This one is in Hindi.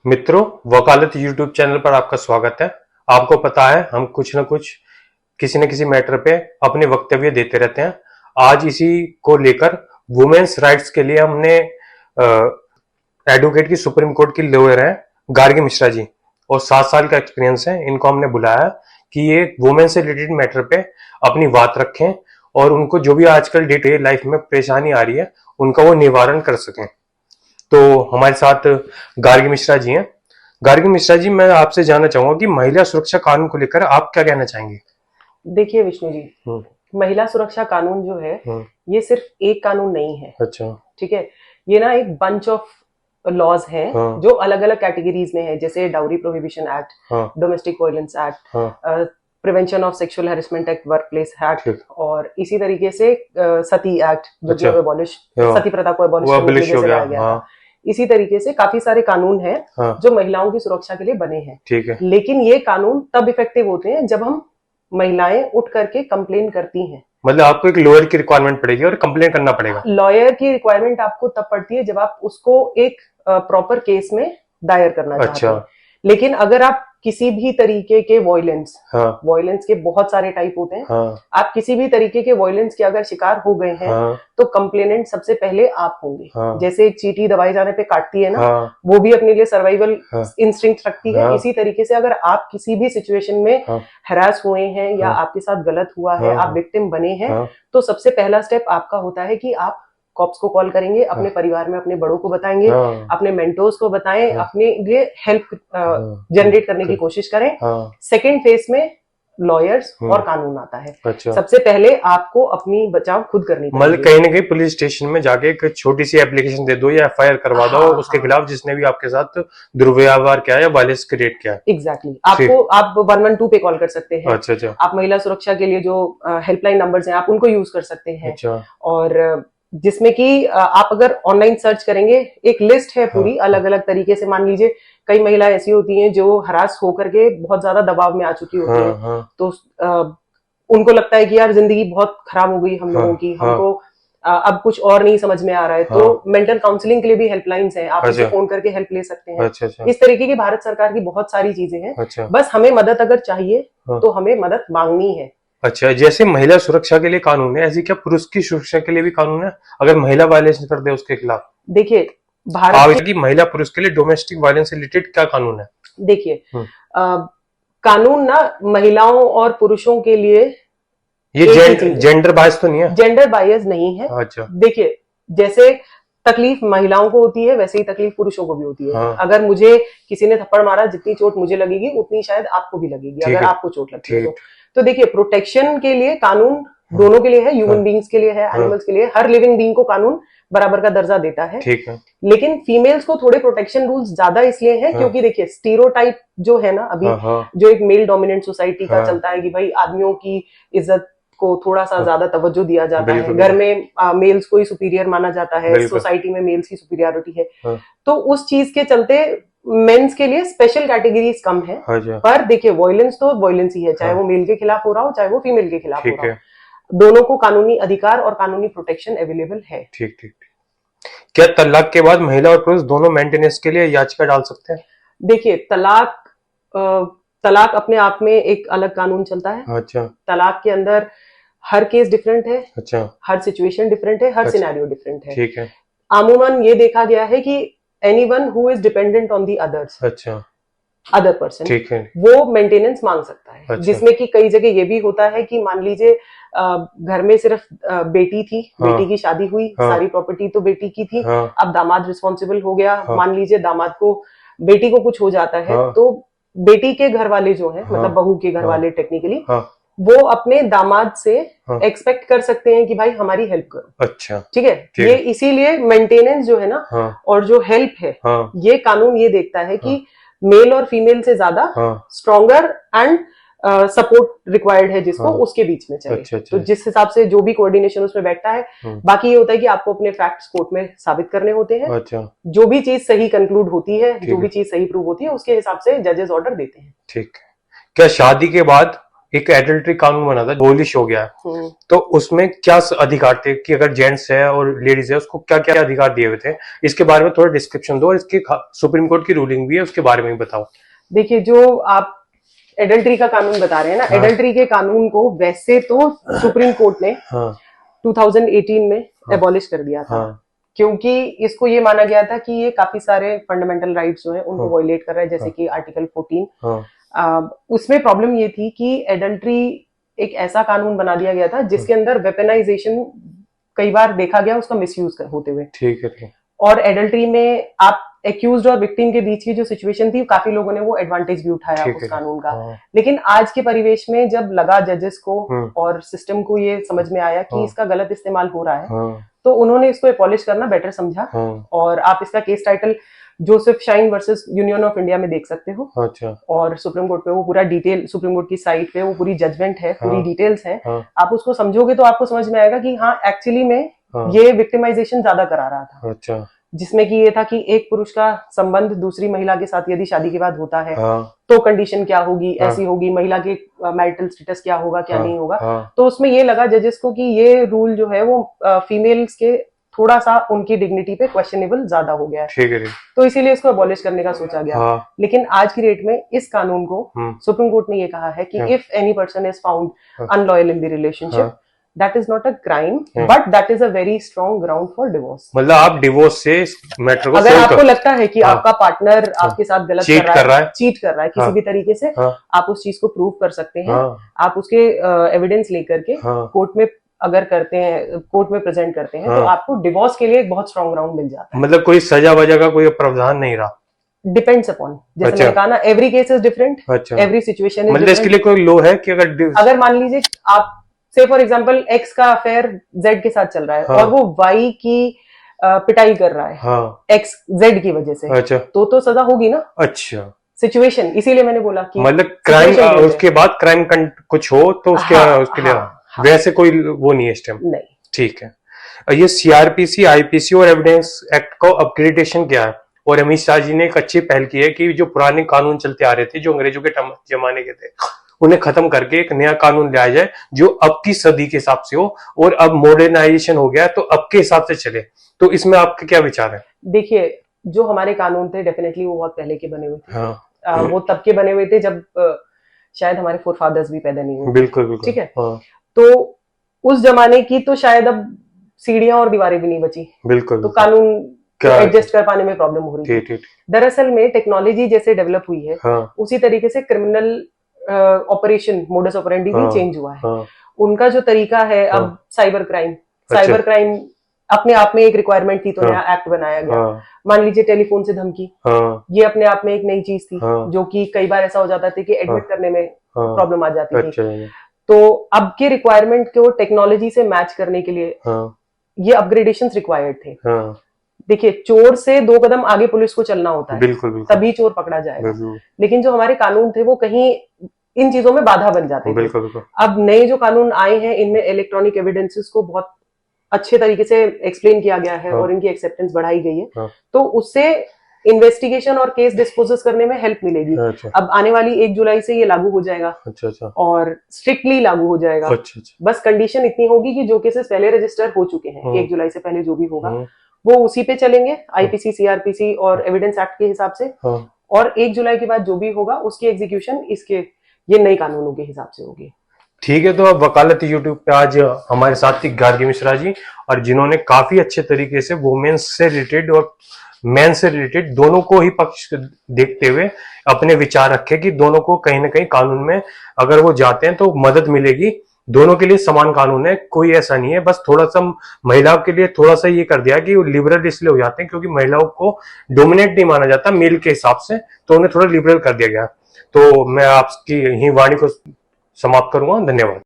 मित्रों, वकालत यूट्यूब चैनल पर आपका स्वागत है। आपको पता है हम कुछ न कुछ किसी न किसी मैटर पे अपने वक्तव्य देते रहते हैं। आज इसी को लेकर वुमेन्स राइट्स के लिए हमने एडवोकेट की सुप्रीम कोर्ट की लॉयर हैं गार्गी मिश्रा जी, और 7 साल का एक्सपीरियंस है। इनको हमने बुलाया कि ये वुमेन से रिलेटेड मैटर पे अपनी बात रखें और उनको जो भी आजकल डे टू डे लाइफ में परेशानी आ रही है उनका वो निवारण कर सकें। तो हमारे साथ गार्गी मिश्रा जी हैं। गार्गी मिश्रा जी, मैं आपसे जानना चाहूंगा कि महिला सुरक्षा कानून को लेकर आप क्या कहना चाहेंगे? देखिए विष्णु जी, महिला सुरक्षा कानून जो है ये सिर्फ एक कानून नहीं है। अच्छा, ठीक है, ये ना एक बंच ऑफ लॉज हैं जो अलग अलग कैटेगरीज में है, जैसे dowry prohibition act, domestic violence act, prevention of sexual harassment act, work place act, और इसी तरीके से सती एक्ट जो अबॉलिश सती प्रथा को अबॉलिश हो गया। इसी तरीके से काफी सारे कानून हैं जो महिलाओं की सुरक्षा के लिए बने हैं। ठीक है। लेकिन ये कानून तब इफेक्टिव होते हैं जब हम महिलाएं उठ करके कंप्लेन करती हैं। मतलब आपको एक लॉयर की रिक्वायरमेंट पड़ेगी और कंप्लेन करना पड़ेगा। लॉयर की रिक्वायरमेंट आपको तब पड़ती है जब आप उसको एक प्रॉपर केस में दायर करना चाहते हैं। लेकिन अगर आप किसी भी तरीके के वॉयलेंस के बहुत सारे टाइप होते हैं, आप किसी भी तरीके के वॉयलेंस के अगर शिकार हो गए हैं तो कंप्लेनेंट सबसे पहले आप होंगे। जैसे एक चींटी दबाए जाने पे काटती है ना, वो भी अपने लिए सर्वाइवल इंस्टिंक्ट रखती है। इसी तरीके से अगर आप किसी भी सिचुएशन में हरास हुए हैं या आपके साथ गलत हुआ है, आप विक्टिम बने हैं, तो सबसे पहला स्टेप आपका होता है कि आप कॉप्स को कॉल करेंगे, अपने परिवार में अपने बड़ों को बताएंगे, अपने मेंटोर्स को बताएं, अपने लिए हेल्प जनरेट करने की कोशिश करें। सेकंड फेज में लॉयर्स और कानून आता है। अच्छा। सबसे पहले आपको अपनी बचाव खुद करनी चाहिए। मतलब कहीं ना कहीं पुलिस स्टेशन में जाके एक छोटी सी एप्लीकेशन दे दो या एफआईआर करवा दो उसके खिलाफ जिसने भी आपके साथ दुर्व्यवहार किया या वायलेंस क्रिएट किया। एग्जैक्टली। आपको आप 112 पे कॉल कर सकते हैं। अच्छा। आप महिला सुरक्षा के लिए जो हेल्पलाइन नंबर्स हैं आप उनको यूज कर सकते हैं। अच्छा। और जिसमें कि आप अगर ऑनलाइन सर्च करेंगे, एक लिस्ट है पूरी अलग अलग तरीके से। मान लीजिए कई महिलाएं ऐसी होती हैं जो हरास होकर के बहुत ज्यादा दबाव में आ चुकी होती हैं, तो उनको लगता है कि यार जिंदगी बहुत खराब हो गई हम लोगों की, हमको अब कुछ और नहीं समझ में आ रहा है। तो मेंटल काउंसलिंग के लिए भी हेल्पलाइंस हैं, आप उसे फोन करके हेल्प ले सकते हैं। इस तरीके की भारत सरकार की बहुत सारी चीजें हैं। बस हमें मदद अगर चाहिए तो हमें मदद मांगनी है। अच्छा, जैसे महिला सुरक्षा के लिए कानून है, ऐसे क्या पुरुष की सुरक्षा के लिए भी कानून है अगर महिला वायलेंस कर दे उसके खिलाफ? देखिए भारत की महिला पुरुष के लिए डोमेस्टिक वायलेंस से रिलेटेड क्या कानून है? देखिए कानून ना महिलाओं और पुरुषों के लिए ये जेंडर बायस तो नहीं है? जेंडर बायस नहीं है। अच्छा। देखिए जैसे तकलीफ महिलाओं को होती है वैसे ही तकलीफ पुरुषों को भी होती है। अगर मुझे किसी ने थप्पड़ मारा, जितनी चोट मुझे लगेगी उतनी शायद आपको भी लगेगी अगर आपको चोट लगती है तो देखिए प्रोटेक्शन के लिए कानून दोनों के लिए है, ह्यूमन बींग्स के लिए है, एनिमल्स के लिए। हर लिविंग बींग को कानून बराबर का दर्जा देता है। ठीक है। लेकिन फीमेल्स को थोड़े प्रोटेक्शन रूल्स ज्यादा इसलिए हैं क्योंकि देखिए स्टीरियोटाइप जो है ना अभी जो एक मेल डोमिनेंट सोसाइटी का चलता है कि भाई आदमियों की इज्जत को थोड़ा सा ज्यादा तवज्जो दिया जाता है, घर में मेल्स को ही सुपीरियर माना जाता है, सोसाइटी में मेल्स की सुपीरियरिटी है। तो उस चीज के चलते मेंस के लिए स्पेशल कैटेगरीज कम है। पर देखिए वॉयलेंस तो वॉयलेंस ही है, चाहे वो मेल के खिलाफ हो रहा हो चाहे वो फीमेल के खिलाफ हो रहा हो। दोनों को कानूनी अधिकार और कानूनी प्रोटेक्शन अवेलेबल है। ठीक। क्या तलाक के बाद महिला और पुरुष दोनों मेंटेनेंस के लिए याचिका डाल सकते हैं? देखिए तलाक अपने आप में एक अलग कानून चलता है। अच्छा। तलाक के अंदर हर केस डिफरेंट है। अच्छा। हर सिचुएशन डिफरेंट है, हर सिनेरियो डिफरेंट है। ठीक है। अमूमन ये देखा गया है कि anyone who is dependent on the others, अच्छा, अदर पर्सन, ठीक है, वो मेंटेनेंस मांग सकता है। अच्छा। जिसमें कि कई जगह ये भी होता है कि मान लीजिए घर में सिर्फ बेटी थी, बेटी की शादी हुई, सारी प्रॉपर्टी तो बेटी की थी, अब दामाद रिस्पॉन्सिबल हो गया। मान लीजिए दामाद को बेटी को कुछ हो जाता है तो बेटी के घर वाले जो है मतलब बहू के घर वाले टेक्निकली वो अपने दामाद से एक्सपेक्ट कर सकते हैं कि भाई हमारी हेल्प करो। अच्छा, ठीक है। ये इसीलिए मेंटेनेंस जो है ना और जो हेल्प है ये कानून ये देखता है कि मेल और फीमेल से ज्यादा स्ट्रॉन्गर एंड सपोर्ट रिक्वायर्ड है जिसको उसके बीच में चले। अच्छा। तो जिस हिसाब से जो भी कोऑर्डिनेशन उसमें बैठता है, बाकी ये होता है कि आपको अपने फैक्ट्स कोर्ट में साबित करने होते हैं। अच्छा। जो भी चीज सही कंक्लूड होती है, जो भी चीज सही प्रूव होती है उसके हिसाब से जजेस ऑर्डर देते हैं। ठीक है। क्या शादी के बाद एक एडल्ट्री कानून बना था, एबॉलिश हो गया है, तो उसमें क्या अधिकार थे कि अगर जेंट्स है और लेडीज है उसको क्या क्या अधिकार दिए हुए थे, इसके बारे में थोड़ा डिस्क्रिप्शन दो और इसकी सुप्रीम कोर्ट की रूलिंग भी है उसके बारे में भी बताओ। देखिए, जो आप एडल्ट्री का कानून बता रहे हैं ना, हाँ। एडल्ट्री के कानून को वैसे तो सुप्रीम कोर्ट ने 2018 में एबॉलिश कर दिया था, क्योंकि इसको ये माना गया था कि ये काफी सारे फंडामेंटल राइट्स जो हैं उनको वायलेट कर रहा है, जैसे कि आर्टिकल 14। उसमें प्रॉब्लम ये थी कि एडल्ट्री एक ऐसा कानून बना दिया गया था जिसके अंदर वेपनाइजेशन कई बार देखा गया उसका मिसयूज होते हुए। ठीक है। और एडल्ट्री में आप एक्यूज्ड और विक्टिम के बीच की जो सिचुएशन थी, काफी लोगों ने वो एडवांटेज भी उठाया उस कानून का। लेकिन आज के परिवेश में जब लगा जजेस को और सिस्टम को ये समझ में आया कि इसका गलत इस्तेमाल हो रहा है, तो उन्होंने इसको एबॉलिश करना बेटर समझा। और आप इसका case title Joseph shine versus union of India में देख सकते हो। अच्छा। और सुप्रीम कोर्ट पे वो पूरा डिटेल, सुप्रीम कोर्ट की साइट पे वो पूरी जजमेंट है, पूरी डिटेल्स है। आप उसको समझोगे तो आपको समझ में आएगा कि हाँ, एक्चुअली में ये विक्टिमाइजेशन ज्यादा करा रहा था। अच्छा। जिसमें कि ये था कि एक पुरुष का संबंध दूसरी महिला के साथ यदि शादी के बाद होता है, तो कंडीशन क्या होगी, ऐसी होगी, महिला के मैरिटल स्टेटस क्या होगा, क्या नहीं होगा। तो उसमें ये लगा जजेस को कि ये रूल जो है वो फीमेल्स के थोड़ा सा उनकी डिग्निटी पे क्वेश्चनएबल ज्यादा हो गया है। ठीक है। तो इसीलिए इसको अबॉलिश करने का सोचा गया। लेकिन आज की डेट में इस कानून को सुप्रीम कोर्ट ने ये कहा है कि if any person is found unloyal in the relationship, that is not a crime, but that is a very strong ground for divorce। मतलब आप डिवोर्स से मैटर को, अगर आपको लगता है कि आपका पार्टनर आपके साथ गलत चीट कर रहा है किसी भी तरीके से, आप उस चीज को प्रूव कर सकते हैं। आप उसके एविडेंस लेकर के कोर्ट में अगर करते हैं, कोर्ट में प्रेजेंट करते हैं, तो आपको डिवोर्स के लिए एक बहुत स्ट्रॉन्ग ग्राउंड मिल जाता है। मतलब कोई सजा वजह का कोई प्रावधान नहीं रहा, डिपेंड्स अपॉन, जैसे मैंने कहा ना, every case is different, every situation is, मतलब इसके लिए कोई लॉ है कि अगर मान लीजिए आप से फॉर एग्जाम्पल एक्स का अफेयर जेड के साथ चल रहा है, और वो वाई की पिटाई कर रहा है एक्स जेड की वजह से, अच्छा, तो सजा होगी ना। अच्छा, सिचुएशन, इसीलिए मैंने बोला कि मतलब क्राइम, उसके बाद क्राइम कुछ हो तो उसके लिए वैसे कोई वो नहीं है इस टाइम, नहीं। ठीक है। ये सीआरपीसी, आईपीसी और एविडेंस एक्ट को अपग्रेडेशन किया है, और अमित शाह जी ने एक अच्छी पहल की है कि जो पुराने कानून चलते आ रहे थे, जो अंग्रेजों के जमाने के थे, उन्हें खत्म करके एक नया कानून लाया जाए जो अब की सदी के हिसाब से हो, और अब मॉडर्नाइजेशन हो गया तो अब के हिसाब से चले। तो इसमें आपके क्या विचार है? देखिए, जो हमारे कानून थे डेफिनेटली वो बहुत पहले के बने हुए थे। वो तब के बने हुए थे जब शायद हमारे फोरफादर्स भी पैदा नहीं हुए। बिल्कुल। ठीक है। तो उस जमाने की तो शायद अब सीढ़ियां और दीवारें भी नहीं बची। बिल्कुल। तो कानून एडजस्ट कर पाने में प्रॉब्लम हो रही है। दरअसल में टेक्नोलॉजी जैसे डेवलप हुई है, उसी तरीके से क्रिमिनल ऑपरेशन मोडस ऑपरेंडी भी चेंज हुआ है। उनका जो तरीका है, अब साइबर क्राइम अपने आप में एक रिक्वायरमेंट थी, तो नया एक्ट बनाया गया। मान लीजिए टेलीफोन से धमकी, ये अपने आप में एक नई चीज थी, जो कि कई बार ऐसा हो जाता था कि एडमिट करने में प्रॉब्लम आ जाती थी। तो अब के रिक्वायरमेंट को टेक्नोलॉजी से मैच करने के लिए ये अपग्रेडेशंस रिक्वायर्ड थे। देखिए, चोर से 2 कदम आगे पुलिस को चलना होता है, बिल्कुल। तभी चोर पकड़ा जाएगा। लेकिन जो हमारे कानून थे वो कहीं इन चीजों में बाधा बन जाते थे। बिल्कुल। अब नए जो कानून आए हैं, इनमें इलेक्ट्रॉनिक एविडेंसेस को बहुत अच्छे तरीके से एक्सप्लेन किया गया है, और इनकी एक्सेप्टेंस बढ़ाई गई है। तो उससे इन्वेस्टिगेशन और केस डिस्पोजेस करने में हेल्प मिलेगी। अच्छा। अब आने वाली 1 जुलाई से ये लागू हो जाएगा। अच्छा। और स्ट्रिक्टली लागू हो जाएगा। अच्छा। बस कंडीशन इतनी होगी कि जो केसेस पहले रजिस्टर हो चुके हैं, 1 जुलाई से पहले जो भी होगा वो उसी पे चलेंगे, आईपीसी, सीआरपीसी और एविडेंस एक्ट के हिसाब से। और 1 जुलाई के बाद जो भी होगा उसकी एग्जीक्यूशन इसके ये नए कानूनों के हिसाब से होगी। ठीक है। तो अब वकालत यूट्यूब पे आज हमारे साथ थी गार्गी मिश्रा जी, और जिन्होंने काफी अच्छे तरीके से वुमेन्स से रिलेटेड और मेन से रिलेटेड दोनों को ही पक्ष देखते हुए अपने विचार रखे कि दोनों को कहीं ना कहीं कानून में अगर वो जाते हैं तो मदद मिलेगी। दोनों के लिए समान कानून है, कोई ऐसा नहीं है। बस थोड़ा सा महिलाओं के लिए थोड़ा सा ये कर दिया कि वो लिबरल इसलिए हो जाते हैं क्योंकि महिलाओं को डोमिनेट नहीं माना जाता मेल के हिसाब से, तो उन्हें थोड़ा लिबरल कर दिया गया। तो मैं आपकी यही वाणी को समाप्त करूंगा। धन्यवाद।